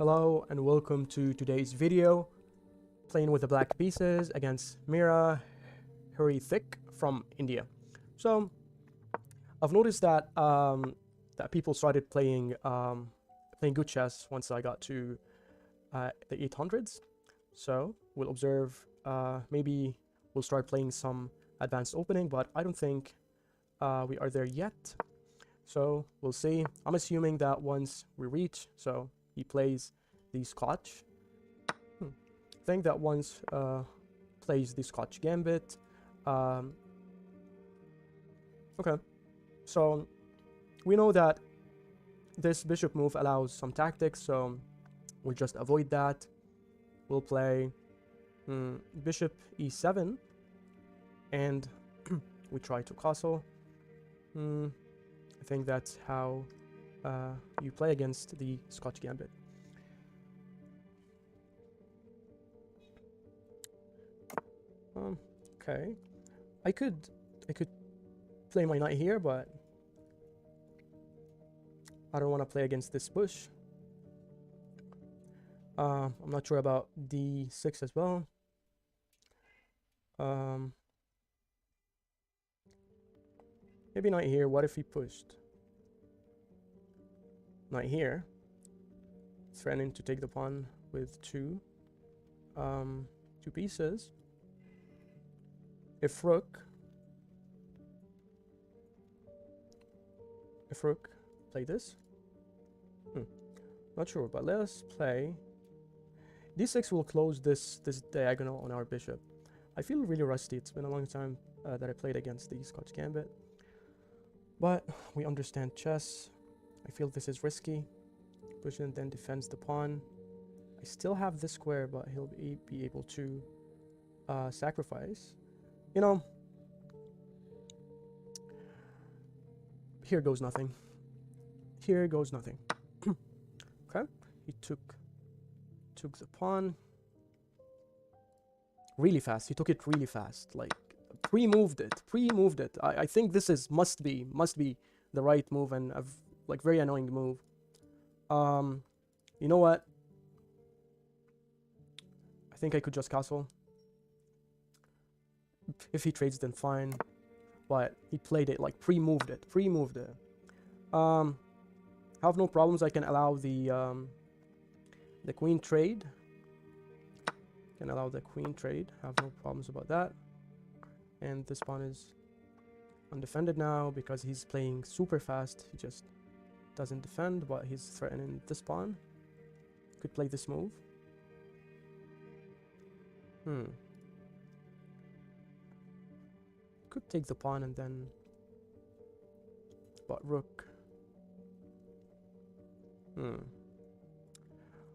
Hello and welcome to today's video. Playing with the black pieces against Mira Harithik from India. So I've noticed that that people started playing good chess once I got to the 800s. So we'll observe. Maybe we'll start playing some advanced opening, but I don't think we are there yet. So we'll see. I'm assuming that once we reach, so he plays the Scotch. I think that once plays the Scotch Gambit. Okay, so we know that this bishop move allows some tactics, so we'll just avoid that. We'll play bishop e7, and we try to castle. I think that's how you play against the Scotch Gambit. Okay, I could play my knight here, but I don't want to play against this bush. I'm not sure about d6 as well. Maybe knight here. What if he pushed knight here, threatening to take the pawn with two pieces? If rook play this, not sure, but let's play d6. Will close this diagonal on our bishop. I feel really rusty. It's been a long time that I played against the Scotch Gambit, but we understand chess. I feel this is risky. Push and then defends the pawn. I still have this square, but he'll be able to sacrifice. You know, here goes nothing. Here goes nothing. Okay, he took the pawn really fast. He took it really fast, like pre-moved it. I think this is must be the right move, and a like very annoying move. You know what? I think I could just castle. If he trades, then fine, but he played it like pre-moved it. Have no problems. I can allow the queen trade. Have no problems about that. And this pawn is undefended now because he's playing super fast. He just doesn't defend, but he's threatening this pawn. Could play this move. Could take the pawn and then, but rook.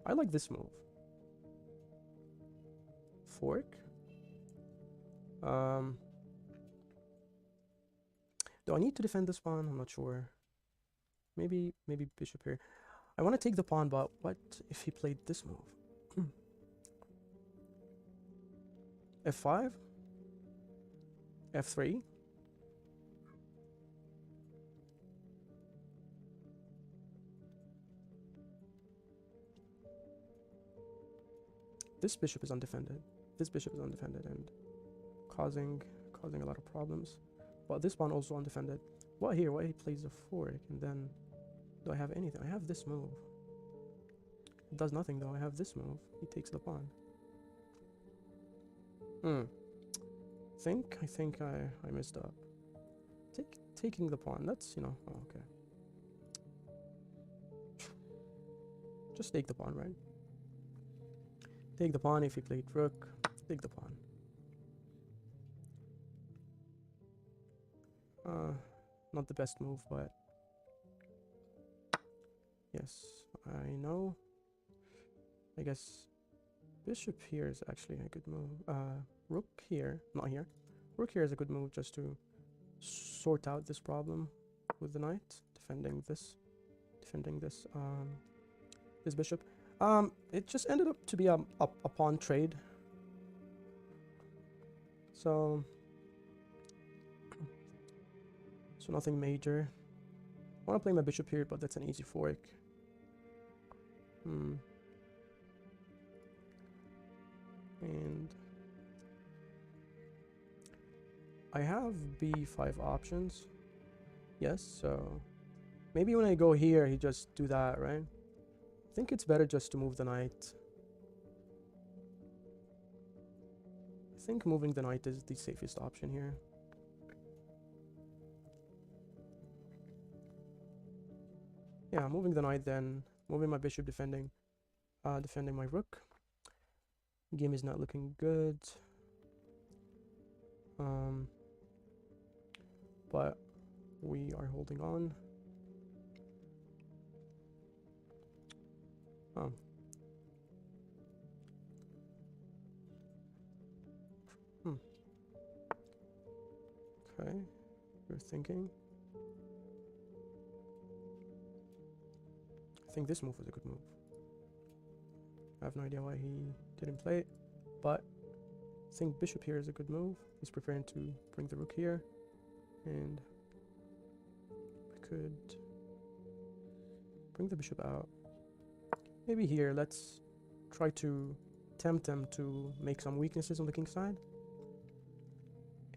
I like this move. Fork. Do I need to defend this pawn? I'm not sure. Maybe bishop here. I want to take the pawn, but what if he played this move? F5. F3. This bishop is undefended. And causing a lot of problems. But this pawn also undefended. What here? Why he plays a fork, and then do I have anything? I have this move. It does nothing though. I have this move. He takes the pawn. I think I messed up. Taking the pawn. That's, you know, oh, okay. Just take the pawn, right? Take the pawn. If he played rook, take the pawn. Not the best move, but yes, I know. I guess bishop here is actually a good move. Rook here, not here. Rook here is a good move just to sort out this problem with the knight, defending this bishop. It just ended up to be a pawn trade. So nothing major. I want to play my bishop here, but that's an easy fork. I have b5 options. Yes, so maybe when I go here, he just do that, right? I think it's better just to move the knight. I think moving the knight is the safest option here. Yeah, moving the knight, then moving my bishop, defending my rook. Game is not looking good. But we are holding on. Oh. Okay, you're thinking. I think this move was a good move. I have no idea why he didn't play it, but I think bishop here is a good move. He's preparing to bring the rook here, and we could bring the bishop out. Maybe here, let's try to tempt him to make some weaknesses on the king side.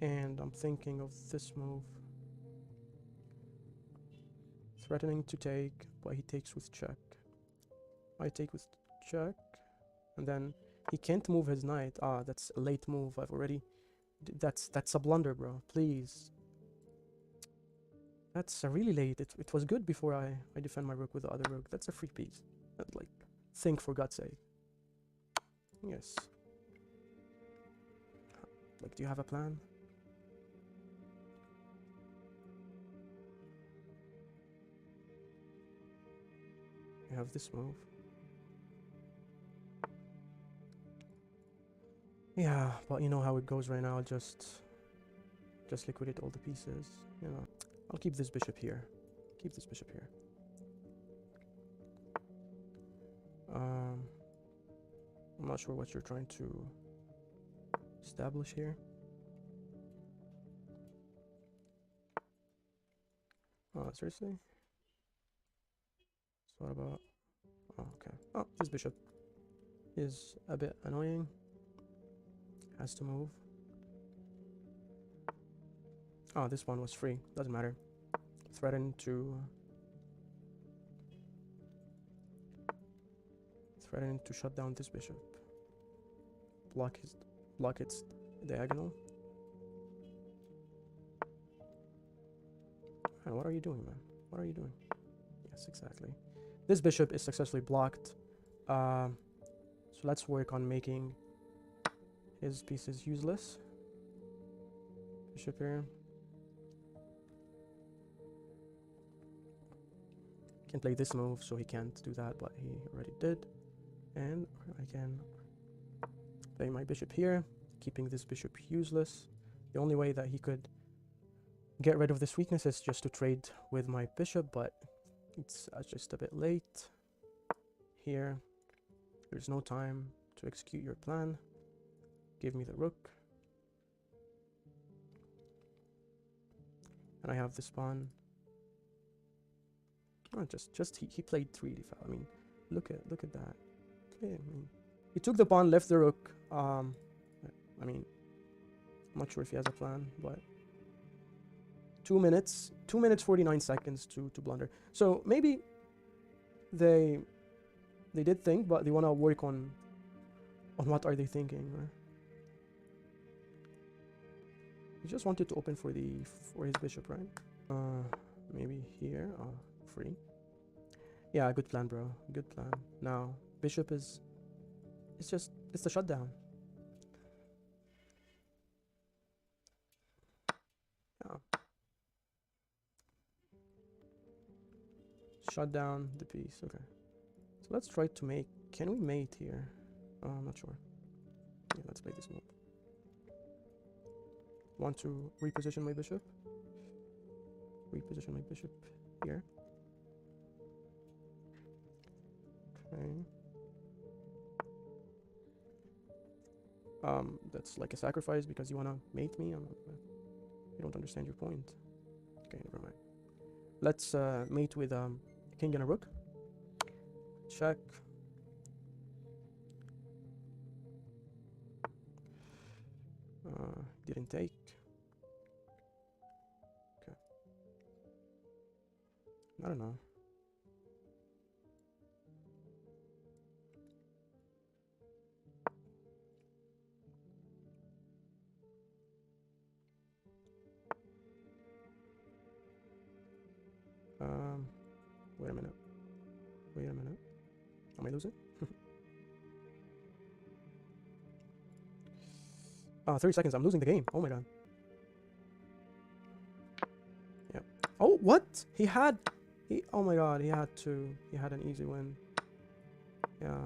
And I'm thinking of this move. Threatening to take, but he takes with check. I take with check, and then he can't move his knight. Ah, that's a late move. I've already... That's a blunder, bro. Please. That's really late. It was good before I defend my rook with the other rook. That's a free piece. Like, think for God's sake. Yes. Like, do you have a plan? You have this move. Yeah, but you know how it goes right now. Just liquidate all the pieces. You know, I'll keep this bishop here. Keep this bishop here. I'm not sure what you're trying to establish here. Seriously? So what about... Oh, okay. Oh, this bishop is a bit annoying. Has to move. Oh, this one was free. Doesn't matter. Threaten to shut down this bishop. Block its diagonal. Man, what are you doing, man? What are you doing? Yes, exactly. This bishop is successfully blocked. So let's work on making his pieces useless. Bishop here. Can play this move, so he can't do that, but he already did. And I can play my bishop here, keeping this bishop useless. The only way that he could get rid of this weakness is just to trade with my bishop, but it's just a bit late. Here, there's no time to execute your plan. Give me the rook. And I have this pawn. Oh, he played 3d5. I mean, look at that. I mean, he took the pawn, left the rook. I mean, I'm not sure if he has a plan, but 2 minutes 49 seconds to blunder. So maybe they did think, but they want to work on what are they thinking, right? He just wanted to open for his bishop, right? Maybe here. Free. Yeah, good plan, bro. Good plan. Now bishop it's the shutdown. Yeah. Shut down the piece. Okay. So let's try to make... Can we mate here? I'm not sure. Yeah, let's play this move. Want to reposition my bishop? Reposition my bishop here. Okay. That's like a sacrifice because you wanna mate me? You don't understand your point. Okay, never mind. Let's mate with a king and a rook. Check. Didn't take. I don't know. Wait a minute. Wait a minute. Am I losing? 30 seconds. I'm losing the game. Oh my god. Yeah. Oh, what? Oh my god. He had an easy win. Yeah.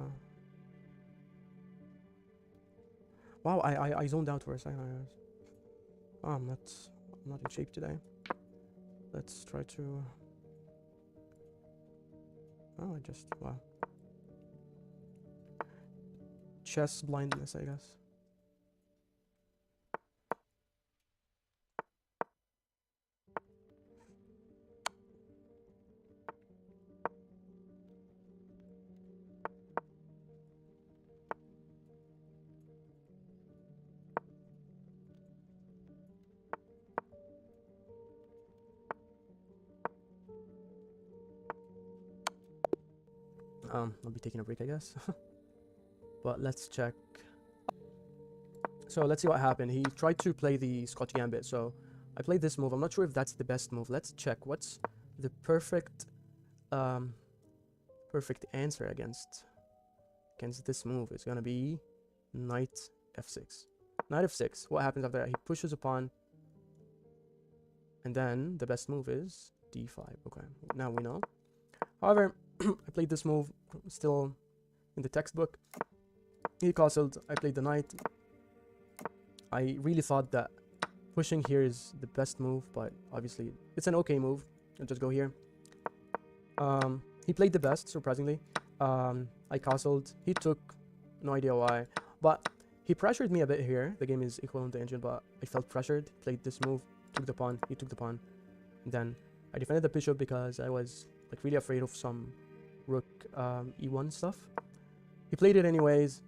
Wow, I zoned out for a second, guys. Oh, I'm not in shape today. Let's try to... Oh, wow. Chess blindness, I guess. I'll be taking a break, I guess. But let's check. So let's see what happened. He tried to play the Scotch Gambit, so I played this move. I'm not sure if that's the best move. Let's check. What's the perfect answer against this move? It's gonna be Knight f6. Knight f6. What happens after that? He pushes a pawn, and then the best move is d5. Okay, now we know. However, I played this move still in the textbook. He castled. I played the knight. I really thought that pushing here is the best move, but obviously it's an okay move. I'll just go here. He played the best, surprisingly. I castled. He took, no idea why, but he pressured me a bit here. The game is equal on the engine, but I felt pressured. Played this move, took the pawn. He took the pawn. And then I defended the bishop because I was like really afraid of some rook e1 stuff. He played it anyways.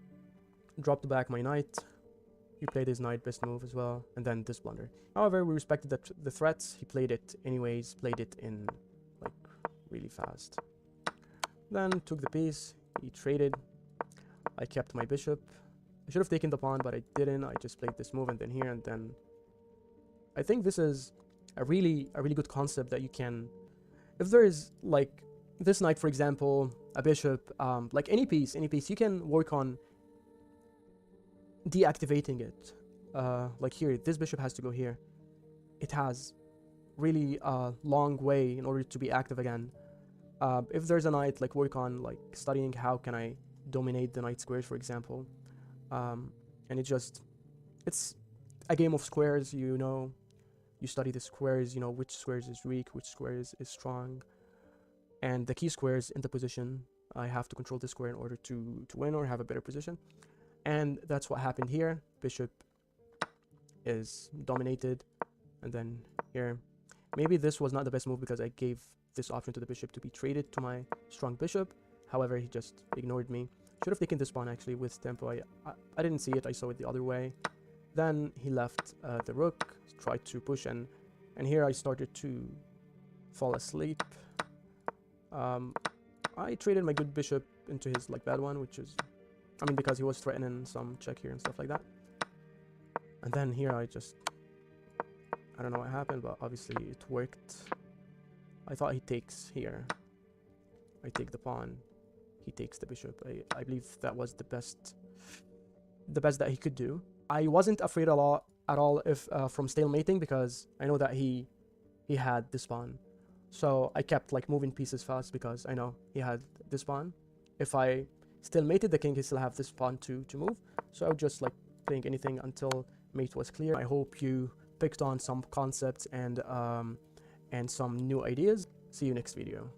Dropped back my knight. He played his knight, best move as well, and then this blunder. However, we respected the threats. He played it anyways, played it in like really fast. Then took the piece. He traded. I kept my bishop. I should have taken the pawn, but I didn't. I just played this move and then here and then. I think this is a really good concept that you can, if there is like this knight, for example, a bishop, like any piece, you can work on deactivating it. Like here, this bishop has to go here. It has really a long way in order to be active again. If there's a knight, like work on like studying how can I dominate the knight squares, for example. And it's a game of squares, you know. You study the squares, you know which squares is weak, which squares is strong. And the key squares in the position, I have to control the square in order to win or have a better position. And that's what happened here. Bishop is dominated. And then here, maybe this was not the best move because I gave this option to the bishop to be traded to my strong bishop. However, he just ignored me. Should have taken this pawn actually with tempo. I didn't see it. I saw it the other way. Then he left the rook, tried to push, and here I started to fall asleep. I traded my good bishop into his like bad one, which is, I mean, because he was threatening some check here and stuff like that. And then here I don't know what happened, but obviously it worked. I thought he takes here. I take the pawn. He takes the bishop. I believe that was the best that he could do. I wasn't afraid at all if from stalemating because I know that he had this pawn. So I kept like moving pieces fast because I know he had this pawn. If I still mated the king, he still have this pawn to move. So I would just like playing anything until mate was clear. I hope you picked on some concepts and some new ideas. See you next video.